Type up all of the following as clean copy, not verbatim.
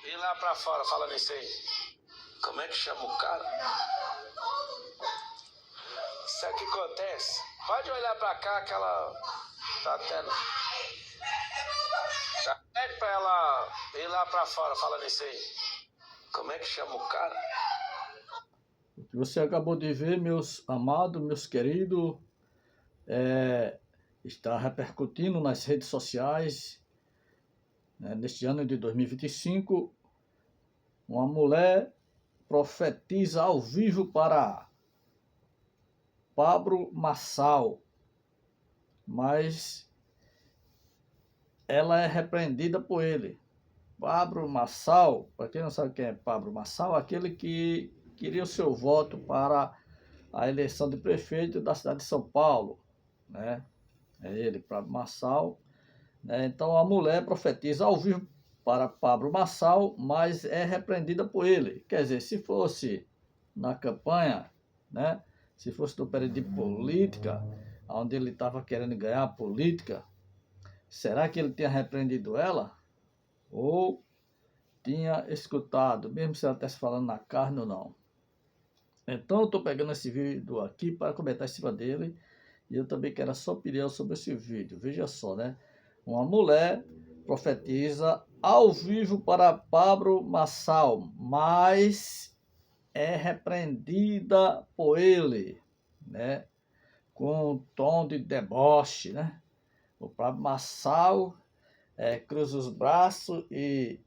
ir lá pra fora falando isso aí. Como é que chama o cara? Sabe o que acontece? Pode olhar pra cá que ela tá tendo. Pede pra ela ir lá pra fora falando isso aí. Como é que chama o cara? O que você acabou de ver, meus amados, meus queridos, está repercutindo nas redes sociais, né, neste ano de 2025. Uma mulher profetiza ao vivo para Pablo Marçal, mas ela é repreendida por ele. Pablo Marçal, para quem não sabe quem é Pablo Marçal, aquele que queria o seu voto para a eleição de prefeito da cidade de São Paulo, né? É ele, Pablo Marçal. Né? Então a mulher profetiza ao vivo para Pablo Marçal, mas é repreendida por ele. Quer dizer, se fosse na campanha, né? Se fosse no período de política, onde ele estava querendo ganhar a política, será que ele tinha repreendido ela? Ou tinha escutado, mesmo se ela estivesse falando na carne ou não? Então eu estou pegando esse vídeo aqui para comentar em cima dele, e eu também quero a sua opinião sobre esse vídeo. Veja só, né? Uma mulher profetiza ao vivo para Pablo Marçal, mas é repreendida por ele, né? Com um tom de deboche, né? O Pablo Marçal cruza os braços e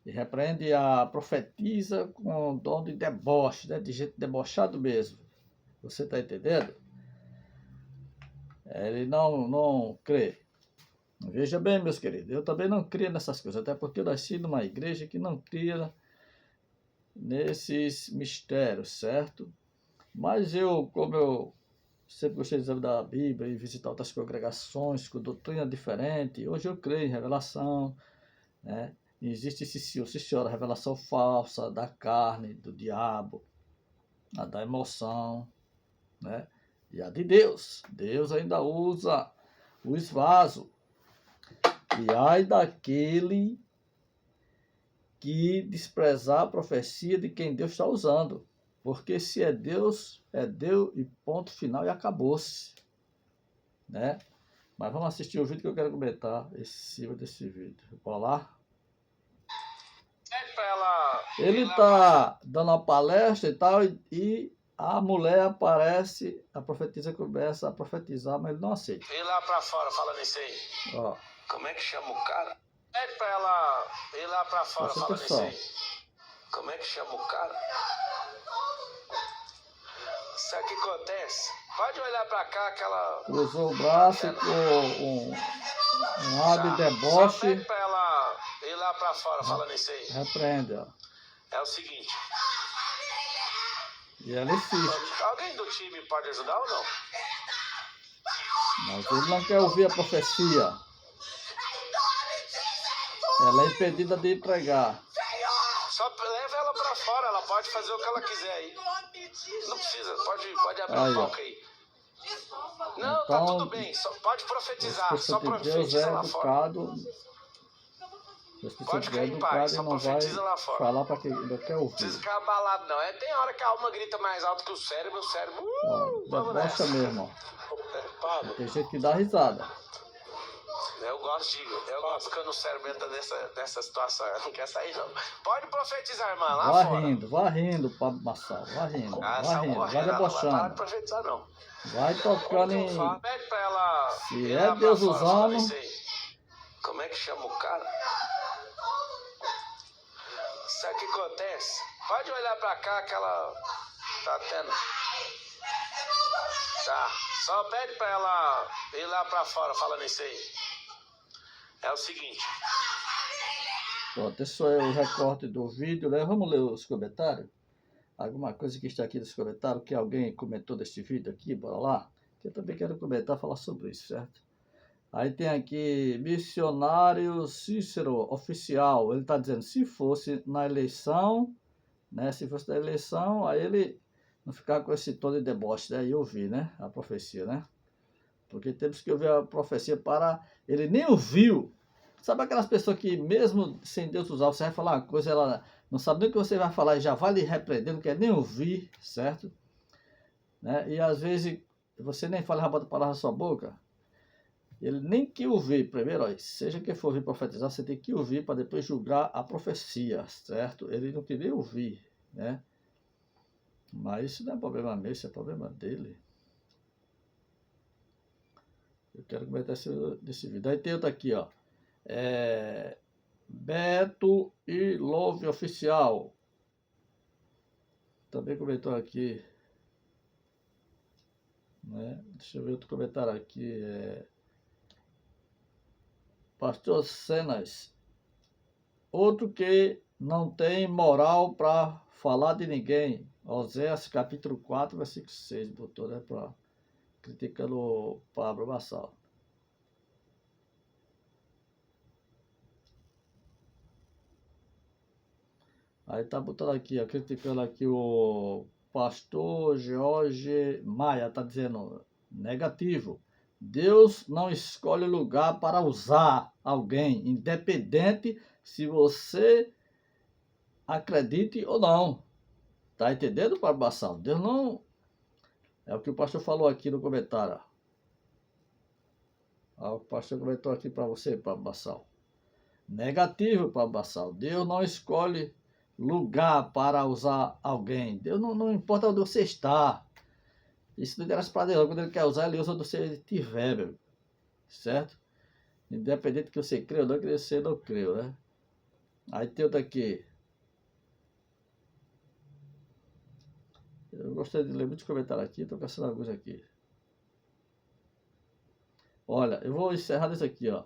repreende a profetisa com um tom de deboche, né? De jeito debochado mesmo. Você está entendendo? Ele não crê. Veja bem, meus queridos, eu também não crio nessas coisas, até porque eu nasci numa igreja que não cria nesses mistérios, certo? Mas eu, como eu sempre gostei de examinar a Bíblia e visitar outras congregações com doutrina diferente, hoje eu creio em revelação, né? Existe, sim senhora, revelação falsa da carne, do diabo, a da emoção, né? E a de Deus. Deus ainda usa os vasos. E ai daquele que desprezar a profecia de quem Deus está usando. Porque se é Deus e ponto final e acabou-se. Né? Mas vamos assistir o vídeo que eu quero comentar em cima desse vídeo. Bora lá? Ele está dando uma palestra e tal, e a mulher aparece, a profetisa começa a profetizar, mas ele não aceita. Ir lá pra fora falando isso aí. Ó. Como é que chama o cara? Pede pra ela ir lá pra fora falando isso aí. Como é que chama o cara? Sabe o que acontece? Pode olhar pra cá que ela... Cruzou o braço com um ar de deboche. Só pede pra ela ir lá pra fora falando isso aí. Repreende, ó. É o seguinte. E ela insiste. Alguém do time pode ajudar ou não? Mas ele não quer ouvir a profecia. Ela é impedida de entregar. Só leva ela pra fora, ela pode fazer o que ela quiser aí. Não precisa, pode abrir a boca aí. Não, então, tá tudo bem, só pode profetizar, só profetiza lá fora. Pode ficar em paz, só profetiza lá fora. Falar para quem não quer ouvir. Não precisa ficar abalado não, tem hora que a alma grita mais alto que o cérebro vamos nessa. Mesmo, ó. Tem gente que dá risada. Eu gosto quando o cérebro entra nessa situação, eu não quero sair não. Pode profetizar, irmã, lá fora. Vá rindo, Pablo Marçal, vá rindo, vai debochando. Não vai parar de profetizar não. Vai tocando em... Pede pra ela... Se é Deus usando... Como é que chama o cara? Sabe o que acontece? Pode olhar pra cá que ela tá tendo... Tá, só pede pra ela ir lá pra fora falando isso aí. É o seguinte. Pronto, esse é o recorte do vídeo, né? Vamos ler os comentários? Alguma coisa que está aqui nos comentários, que alguém comentou desse vídeo aqui, bora lá? Que eu também quero comentar, falar sobre isso, certo? Aí tem aqui, missionário Cícero, oficial, ele está dizendo, se fosse na eleição, né? Se fosse na eleição, aí ele não ficar com esse tom de deboche, daí eu vi, né? A profecia, né? Porque temos que ouvir a profecia para... Ele nem ouviu, Sabe aquelas pessoas que mesmo sem Deus usar, você vai falar uma coisa, ela não sabe nem o que você vai falar e já vai lhe repreender, não quer nem ouvir, certo? Né? E às vezes você nem fala, já bota a palavra na sua boca. Ele nem que ouvir primeiro, ó, seja quem for vir profetizar, você tem que ouvir para depois julgar a profecia, certo? Ele não queria ouvir, né? Mas isso não é problema meu, isso é problema dele. Eu quero comentar desse vídeo. Aí tem outro aqui, ó. Beto e Love Oficial. Também comentou aqui. Né? Deixa eu ver outro comentário aqui. Pastor Cenas. Outro que não tem moral para falar de ninguém. Oséias capítulo 4, versículo 6. Botou, né? Criticando o Pablo Marçal. Aí tá botando aqui, ó, criticando aqui o pastor Jorge Maia, tá dizendo negativo. Deus não escolhe lugar para usar alguém, independente se você acredite ou não. Tá entendendo, Pablo Marçal? Deus não... É o que o pastor falou aqui no comentário. O pastor comentou aqui para você, Pablo Marçal. Negativo, Pablo Marçal. Deus não escolhe lugar para usar alguém. Deus não importa onde você está. Isso não interessa para Deus. Quando Ele quer usar, Ele usa onde você estiver, meu. Certo? Independente que você crê ou não, que você não crê, né? Aí tem outro aqui. Eu gostaria de ler muitos comentários aqui. Estou pensando em alguns aqui. Olha, eu vou encerrar desse aqui, ó.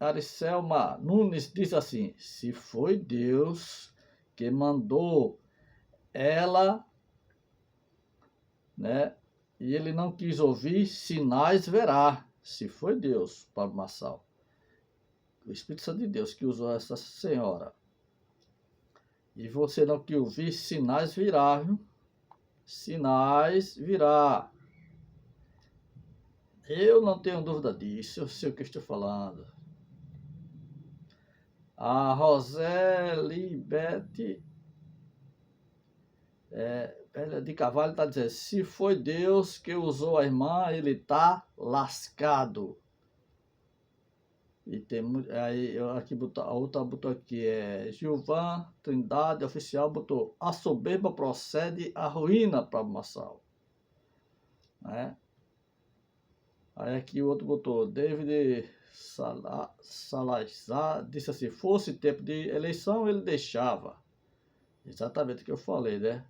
Aricelma Nunes diz assim: se foi Deus que mandou ela, né? E ele não quis ouvir, sinais verá. Se foi Deus, Pablo Marçal. O Espírito Santo de Deus que usou essa senhora. E você não quis ouvir, sinais virá, viu? Sinais virá. Eu não tenho dúvida disso, eu sei o que estou falando. A Roselibete de Carvalho está dizendo: se foi Deus que usou a irmã, ele está lascado. E tem aí aqui a outra botou aqui, Gilvan Trindade Oficial botou: a soberba procede à ruína, para Marçal. Né? Aí aqui o outro botou: David Salazar disse assim: fosse tempo de eleição, ele deixava. Exatamente o que eu falei, né?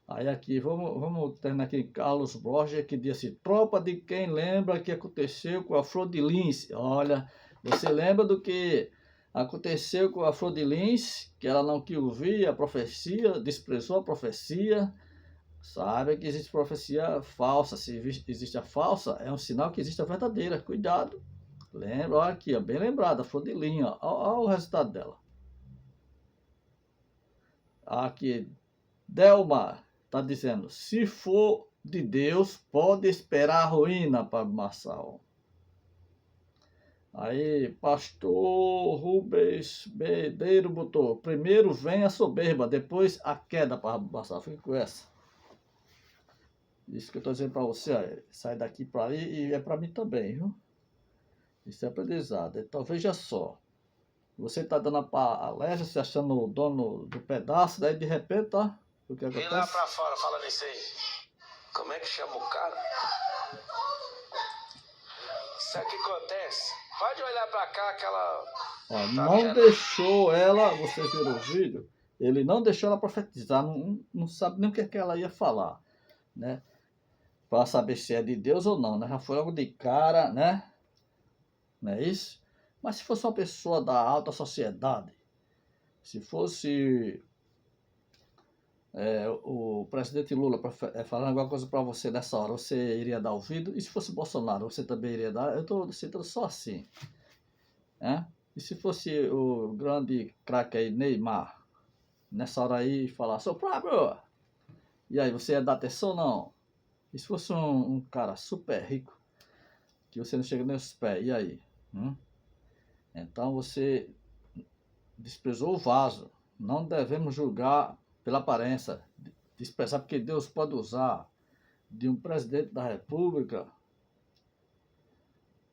Aí aqui, vamos terminar aqui, Carlos Borges, que disse assim: tropa de quem lembra que aconteceu com a Flor de Lis. Olha, você lembra do que aconteceu com a Flor de Lis, que ela não quis ouvir a profecia, desprezou a profecia. Sabe que existe profecia falsa. Se existe a falsa, é um sinal que existe a verdadeira. Cuidado. Lembra, olha aqui, ó, bem lembrada, a Flor de Lis, ó. Olha o resultado dela. Aqui, Delmar está dizendo: se for de Deus, pode esperar a ruína, para Marçal. Aí, pastor Rubens Bedeiro botou: primeiro vem a soberba, depois a queda, para Marçal. Fica com essa. Isso que eu estou dizendo para você, ó, sai daqui para ali e é para mim também, viu? Isso é aprendizado. Então veja só. Você está dando a palestra, se achando o dono do pedaço, daí de repente, ó. O que acontece? Vem lá pra fora, fala nisso aí. Como é que chama o cara? Isso aqui acontece. Pode olhar pra cá, aquela... Ó, não deixou ela, vocês viram o vídeo, ele não deixou ela profetizar, não sabe nem o que ela ia falar, né? Para saber se é de Deus ou não, né? Já foi logo de cara, né? Não é isso? Mas se fosse uma pessoa da alta sociedade, se fosse... o presidente Lula falando alguma coisa para você nessa hora, você iria dar ouvido? E se fosse Bolsonaro, você também iria dar? Eu estou citando só assim. Né? E se fosse o grande craque aí, Neymar, nessa hora aí, falar: seu próprio, e aí, você ia dar atenção ou não? E se fosse um cara super rico, que você não chega nem aos pés. E aí? Então você desprezou o vaso. Não devemos julgar pela aparência. Desprezar porque Deus pode usar de um presidente da República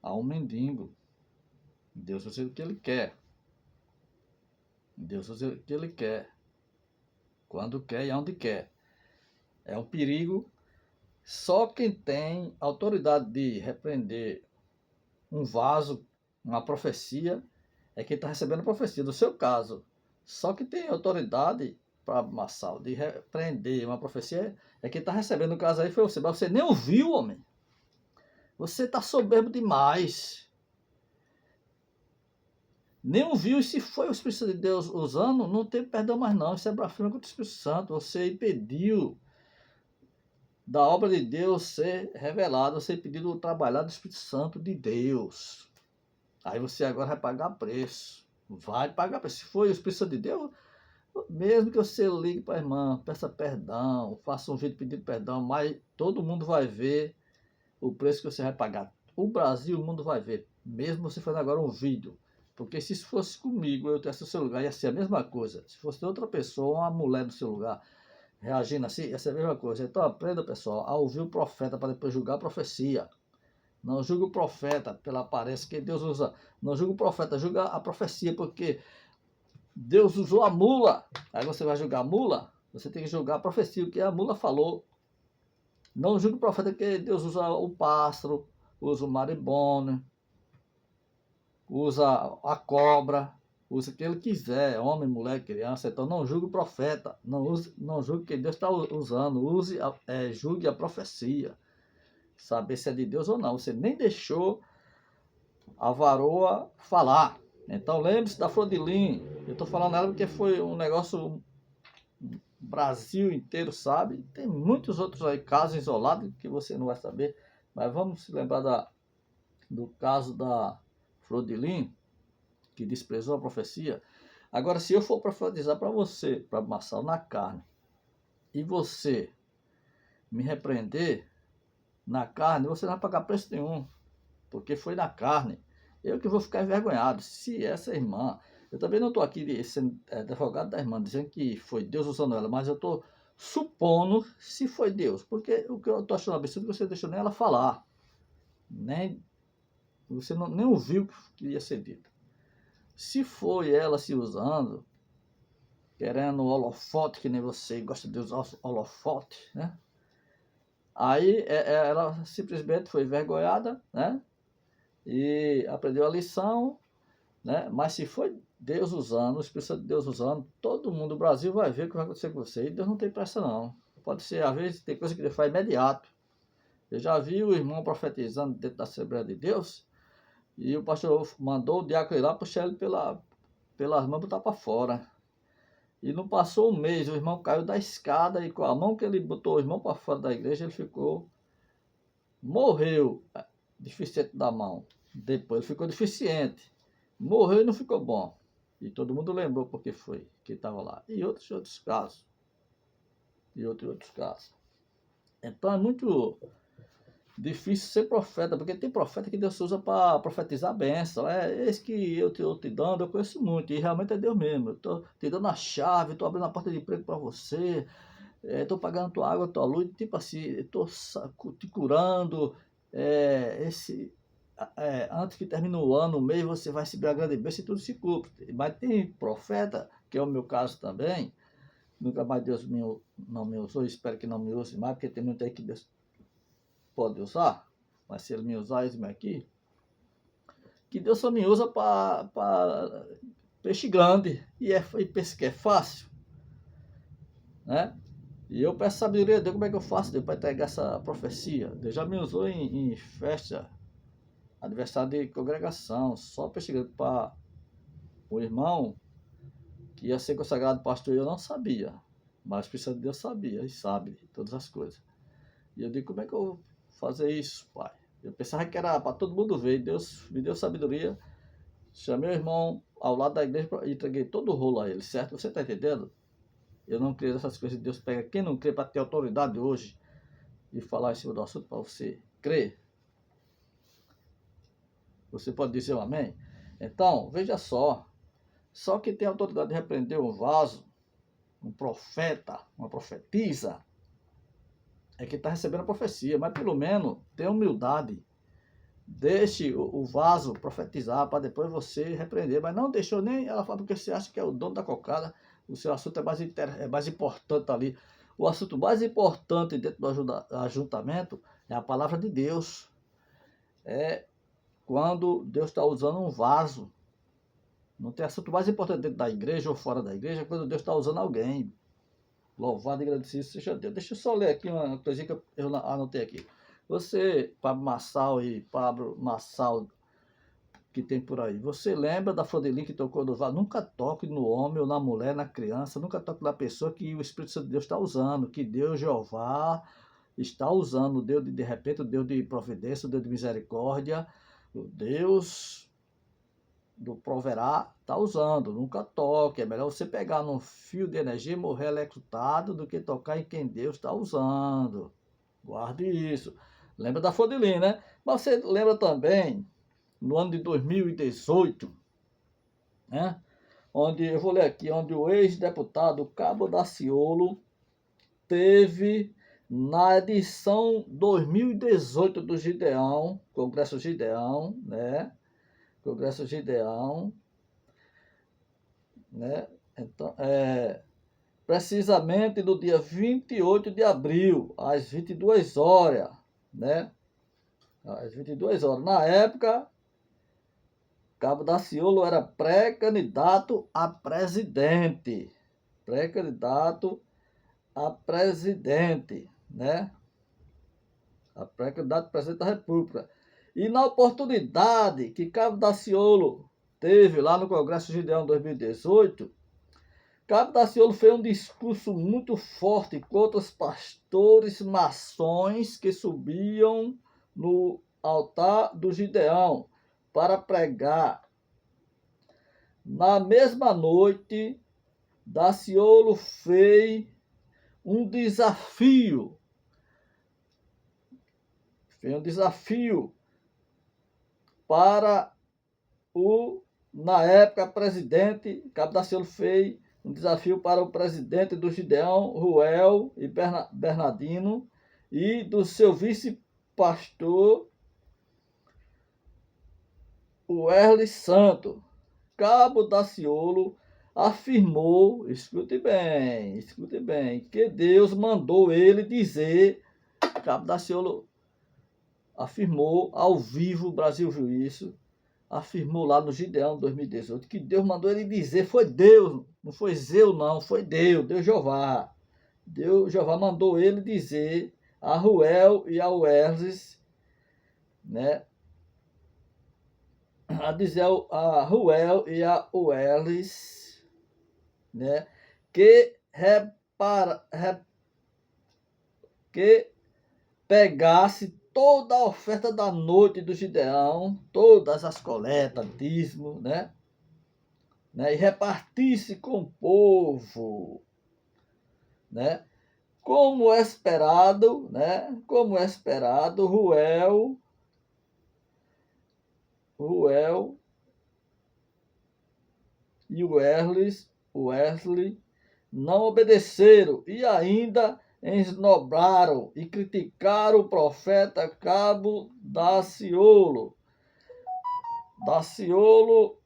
a um mendigo. Deus usa o que Ele quer. Deus usa o que Ele quer. Quando quer e onde quer. É um perigo. Só quem tem autoridade de repreender um vaso, uma profecia, é quem está recebendo a profecia. No seu caso, só quem tem autoridade para Massal de repreender uma profecia é quem está recebendo. No caso aí foi você, mas você nem ouviu, homem. Você está soberbo demais. Nem ouviu, e se foi o Espírito de Deus usando, não tem perdão mais não. Isso é blasfêmia contra o Espírito Santo. Você impediu da obra de Deus ser revelada, você impediu o trabalhar do Espírito Santo de Deus. Aí você agora vai pagar preço. Vai pagar preço. Se foi o Espírito Santo de Deus, mesmo que você ligue para a irmã, peça perdão, faça um vídeo pedindo perdão, mas todo mundo vai ver o preço que você vai pagar. O Brasil, o mundo vai ver. Mesmo você fazendo agora um vídeo. Porque se isso fosse comigo, eu tivesse no seu lugar, ia ser a mesma coisa. Se fosse outra pessoa, uma mulher no seu lugar, reagindo assim, ia ser a mesma coisa. Então aprenda, pessoal, a ouvir o profeta para depois julgar a profecia. Não julgue o profeta pela aparência que Deus usa. Não julgue o profeta, julga a profecia, porque Deus usou a mula. Aí você vai julgar a mula, você tem que julgar a profecia, o que a mula falou. Não julgue o profeta porque Deus usa o pássaro, usa o maribondo, usa a cobra, usa o que ele quiser, homem, mulher, criança. Então não julgue o profeta, não julgue o que Deus está usando, julgue a profecia. Saber se é de Deus ou não. Você nem deixou a varoa falar. Então lembre-se da Flor de Lim. Eu estou falando dela porque foi um negócio, o Brasil inteiro sabe. Tem muitos outros aí, casos isolados que você não vai saber. Mas vamos se lembrar do caso da Flor de Lim, que desprezou a profecia. Agora, se eu for profetizar para você, para Massal, na carne, e você me repreender na carne, você não vai pagar preço nenhum, porque foi na carne. Eu que vou ficar envergonhado. Se essa irmã, eu também não estou aqui sendo advogado da irmã, dizendo que foi Deus usando ela, mas eu estou supondo se foi Deus, porque o que eu estou achando absurdo é que você deixou nem ela falar, você nem ouviu o que ia ser dito. Se foi ela se usando, querendo holofote, que nem você gosta de usar holofote, né? Aí ela simplesmente foi envergonhada, né? E aprendeu a lição, né? Mas se foi Deus usando, o Espírito Santo de Deus usando, todo mundo, o Brasil vai ver o que vai acontecer com você. E Deus não tem pressa não. Pode ser, às vezes, tem coisa que ele faz imediato. Eu já vi o irmão profetizando dentro da Assembleia de Deus, e o pastor mandou o diácono ir lá puxar ele pelas mãos e botar para fora. E não passou um mês, o irmão caiu da escada e com a mão que ele botou o irmão para fora da igreja, ele morreu deficiente da mão. Depois ele ficou deficiente. Morreu e não ficou bom. E todo mundo lembrou porque foi que estava lá. E outros casos. E outros casos. Então é muito difícil ser profeta, porque tem profeta que Deus usa para profetizar a bênção. Esse que eu te dando, eu conheço muito, e realmente é Deus mesmo. Eu estou te dando a chave, estou abrindo a porta de emprego para você, estou pagando tua água, tua luz, tipo assim, estou te curando. Antes que termine o ano, o mês, você vai receber a grande bênção e tudo se cumpre. Mas tem profeta, que é o meu caso também, nunca mais Deus não me usou, espero que não me use mais, porque tem muito aí que Deus pode usar, mas se ele me usar esse aqui, que Deus só me usa para peixe grande, e pensa que é fácil, né? E eu peço sabedoria a Deus, como é que eu faço Deus para entregar essa profecia? Deus já me usou em festa, aniversário de congregação, só peixe grande para o irmão que ia ser consagrado pastor, eu não sabia, mas o Espírito de Deus sabia, e sabe todas as coisas. E eu digo, como é que eu vou fazer isso, pai? Eu pensava que era para todo mundo ver. Deus me deu sabedoria. Chamei o irmão ao lado da igreja e entreguei todo o rolo a ele, certo? Você está entendendo? Eu não creio nessas coisas. Deus pega quem não crê para ter autoridade hoje e falar em cima do assunto para você crer. Você pode dizer um amém? Então, veja só que tem autoridade de repreender um vaso, um profeta, uma profetisa, é que está recebendo a profecia, mas pelo menos tenha humildade. Deixe o vaso profetizar para depois você repreender, mas não deixou nem ela falar porque você acha que é o dono da cocada, o seu assunto é mais importante ali. O assunto mais importante dentro do ajuntamento é a palavra de Deus. É quando Deus está usando um vaso. Não tem assunto mais importante dentro da igreja ou fora da igreja quando Deus está usando alguém. Louvado e agradecido seja Deus. Deixa eu só ler aqui uma coisinha que eu anotei aqui. Você, Pablo Marçal e Pablo Marçal, que tem por aí, você lembra da Flodelinha que tocou no vaso? Nunca toque no homem ou na mulher, na criança, nunca toque na pessoa que o Espírito Santo de Deus está usando, que Deus, Jeová, está usando, o Deus de repente, o Deus de providência, o Deus de misericórdia, o Deus do proverá está usando, nunca toque. É melhor você pegar num fio de energia e morrer eletrocutado do que tocar em quem Deus está usando. Guarde isso. Lembra da Flodelinha, né? Mas você lembra também, no ano de 2018, né? Onde, eu vou ler aqui, onde o ex-deputado Cabo Daciolo teve, na edição 2018 do Gideão, Congresso Gideão, né? Congresso Gideão, né? Então, precisamente no dia 28 de abril, às 22 horas, né? Às 22 horas. Na época, Cabo Daciolo era pré-candidato a presidente. Pré-candidato a presidente, né? A pré-candidato a presidente da República. E na oportunidade que Cabo Daciolo teve lá no Congresso Gideão 2018, Cabo Daciolo fez um discurso muito forte contra os pastores maçons que subiam no altar do Gideão para pregar. Na mesma noite, Daciolo fez um desafio. Para na época, presidente, Cabo Daciolo fez um desafio para o presidente do Gideão, Ruel e Bernardino, e do seu vice-pastor, Wesley Santos. Cabo Daciolo afirmou, escute bem, que Deus mandou ele dizer, Cabo Daciolo afirmou ao vivo, o Brasil viu isso, afirmou lá no Gideão 2018, que Deus mandou ele dizer, foi Deus, não foi Zeu não, foi Deus Jeová. Deus Jeová mandou ele dizer a Ruel e a Wesley, né? A dizer a Ruel e a Wesley, né? Que pegasse toda a oferta da noite do Gideão, todas as coletas, dízimo, né? E repartisse com o povo, né? Como esperado, Ruel e Wesley não obedeceram e ainda esnobraram e criticaram o profeta Cabo Daciolo. Daciolo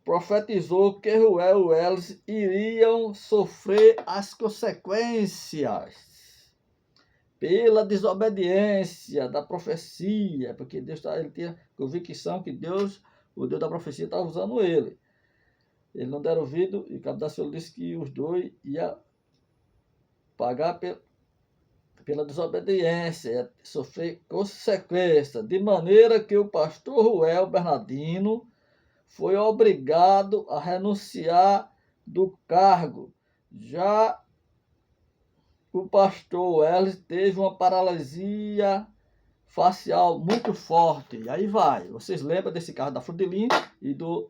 profetizou que Ruel e Wesley iriam sofrer as consequências pela desobediência da profecia, porque ele tinha convicção que Deus, o Deus da profecia, estava usando ele. Eles não deram ouvido e Cabo Daciolo disse que os dois iam pagar pela desobediência, sofrer consequência, de maneira que o pastor Ruel Bernardino foi obrigado a renunciar do cargo. Já o pastor Wesley teve uma paralisia facial muito forte. E aí vai. Vocês lembram desse caso da Flodelinha e do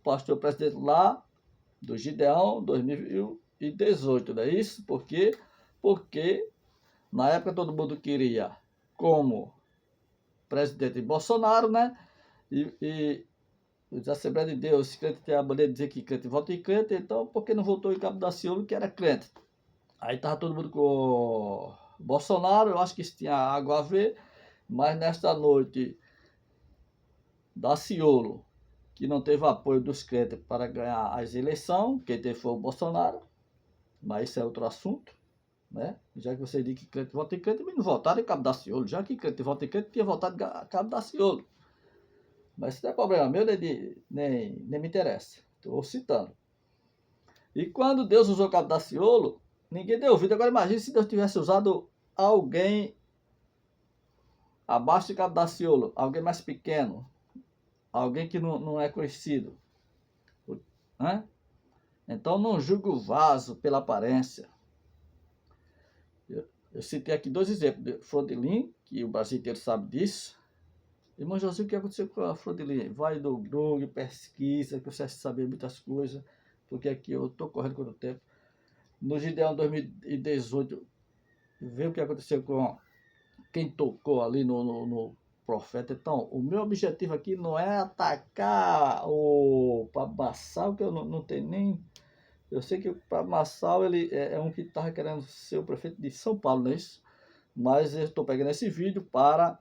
pastor presidente lá, do Gideão 2018, não é isso? Porque na época todo mundo queria como presidente Bolsonaro, né? E os Assembleias de Deus, crente tem a maneira de dizer que crente vota em crente, então por que não votou em Cabo Daciolo, que era crente? Aí estava todo mundo com o Bolsonaro, eu acho que isso tinha algo a ver, mas nesta noite, Daciolo, que não teve apoio dos crentes para ganhar as eleições, quem teve foi o Bolsonaro, mas isso é outro assunto, né? Já que você diz que crente vota em crente, mas não votaram em Cabo Daciolo, já que crente vota em crente, tinha votado em Cabo Daciolo. Mas isso não é problema meu, nem me interessa. Estou citando. E quando Deus usou Cabo Daciolo, ninguém deu ouvido. Agora imagine se Deus tivesse usado alguém abaixo de Cabo Daciolo, alguém mais pequeno, alguém que não é conhecido. Né? Então não julgue o vaso pela aparência. Eu citei aqui 2 exemplos de Frodelim, que o Brasil inteiro sabe disso. Irmão José, o que aconteceu com a Frodelim? Vai do Google, pesquisa, que você saber muitas coisas, porque aqui eu estou correndo contra o tempo. No Gideão 2018, vê o que aconteceu com quem tocou ali no profeta. Então, o meu objetivo aqui não é atacar o Pablo Marçal, que eu não tenho nem... Eu sei que o Pablo Marçal, ele é um que estava querendo ser o prefeito de São Paulo, não é isso? Mas eu estou pegando esse vídeo para,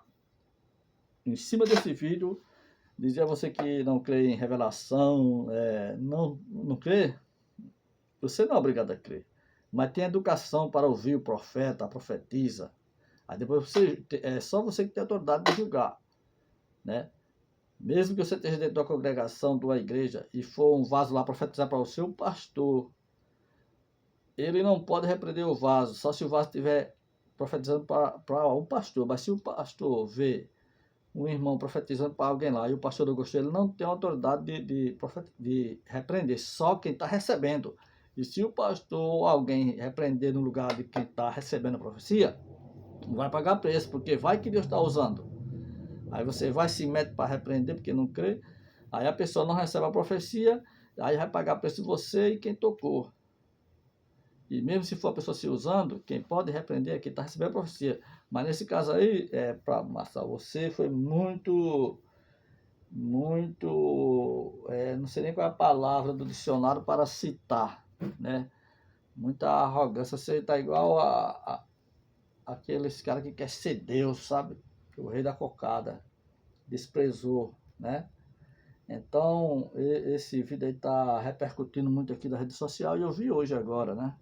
em cima desse vídeo, dizer a você que não crê em revelação, não crê, você não é obrigado a crer. Mas tem educação para ouvir o profeta, a profetisa. Aí depois é só você que tem autoridade de julgar, né? Mesmo que você esteja dentro da congregação, de uma igreja, e for um vaso lá profetizar para o seu pastor, ele não pode repreender o vaso, só se o vaso estiver profetizando para um pastor. Mas se o pastor vê um irmão profetizando para alguém lá, e o pastor não gostou, ele não tem autoridade de repreender, só quem está recebendo. E se o pastor ou alguém repreender no lugar de quem está recebendo a profecia, vai pagar preço, porque vai que Deus está usando. Aí você vai se mete para repreender porque não crê, aí a pessoa não recebe a profecia, aí vai pagar preço você e quem tocou. E mesmo se for a pessoa se usando, quem pode repreender é quem está recebendo a profecia. Mas nesse caso aí, para Marçal, você foi muito, não sei nem qual é a palavra do dicionário para citar, né? Muita arrogância, você está igual aqueles caras que quer ser Deus, sabe? O rei da cocada, desprezou, né? Então, esse vídeo aí está repercutindo muito aqui na rede social e eu vi hoje agora, né?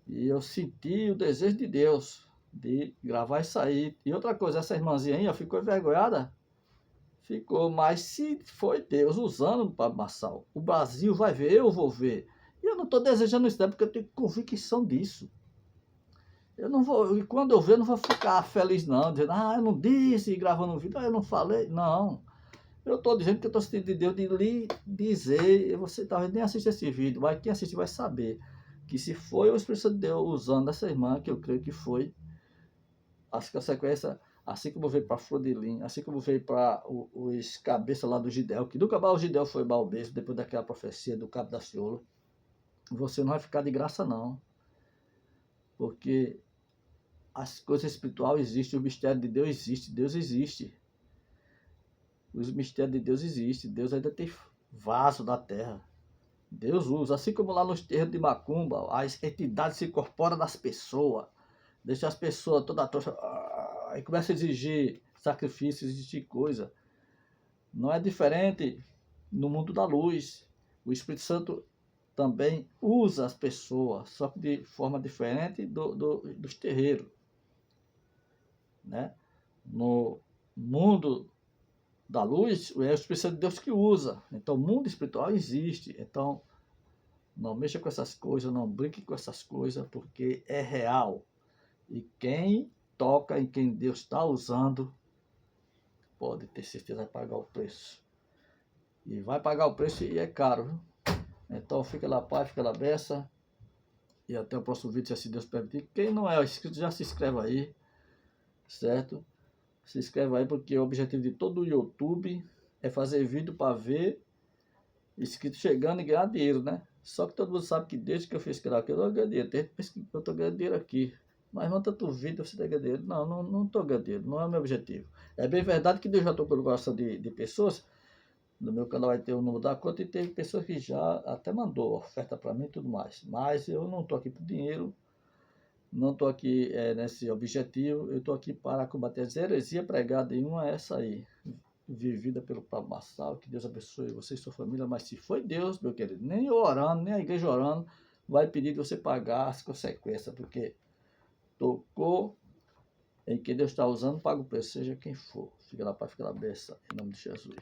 E eu senti o desejo de Deus de gravar isso aí. E outra coisa, essa irmãzinha aí, ficou envergonhada? Ficou, mas se foi Deus usando para Marçal, o Brasil vai ver, eu vou ver. E eu não estou desejando isso, porque eu tenho convicção disso. Eu não vou, e quando eu ver, eu não vou ficar feliz não, dizendo, eu não disse, gravando um vídeo, eu não falei. Não. Eu estou dizendo que eu estou sentindo de Deus de lhe dizer, você talvez nem assista esse vídeo, mas quem assiste vai saber que se foi o Espírito Santo de Deus usando essa irmã, que eu creio que foi, as consequências, assim como veio para Frodelim, assim como veio para os cabeças lá do Gideão, que nunca mais o Gideão foi mal mesmo, depois daquela profecia do Cabo Daciolo, você não vai ficar de graça não, porque as coisas espirituais existem, o mistério de Deus existe, Deus existe. Os mistérios de Deus existem, Deus ainda tem vaso da terra. Deus usa, assim como lá nos terreiros de Macumba, as entidades se incorporam nas pessoas, deixa as pessoas toda trouxa, aí começa a exigir sacrifícios, exigir coisa. Não é diferente no mundo da luz. O Espírito Santo também usa as pessoas, só que de forma diferente dos terreiros, né? No mundo da luz, é o Espírito Santo de Deus que usa. Então, o mundo espiritual existe. Então, não mexa com essas coisas, não brinque com essas coisas, porque é real. E quem toca em quem Deus está usando, pode ter certeza que vai pagar o preço. E vai pagar o preço e é caro. Então, fica na paz, fica na benção. E até o próximo vídeo, se Deus permitir. Quem não é inscrito, já se inscreve aí, certo? Se inscreve aí, porque o objetivo de todo o YouTube é fazer vídeo para ver inscrito chegando e ganhar dinheiro, né? Só que todo mundo sabe que desde que eu fiz canal aqui, eu não ganho dinheiro. Desde que eu estou ganhando dinheiro aqui. Mas manda tanto vídeo, você tá ganhando dinheiro. Não estou ganhando dinheiro, não é o meu objetivo. É bem verdade que Deus já tocou no coração de pessoas. No meu canal vai ter o número da conta e teve pessoas que já até mandou oferta para mim e tudo mais. Mas eu não estou aqui por dinheiro, não estou aqui nesse objetivo, eu estou aqui para combater as heresias pregadas e uma é essa aí, vivida pelo Pablo Marçal. Que Deus abençoe você e sua família. Mas se foi Deus, meu querido, nem eu orando, nem a igreja orando, vai pedir que você pagar as consequências, porque tocou em que Deus está usando, paga o preço, seja quem for. Fica na paz, fica na bênção, em nome de Jesus.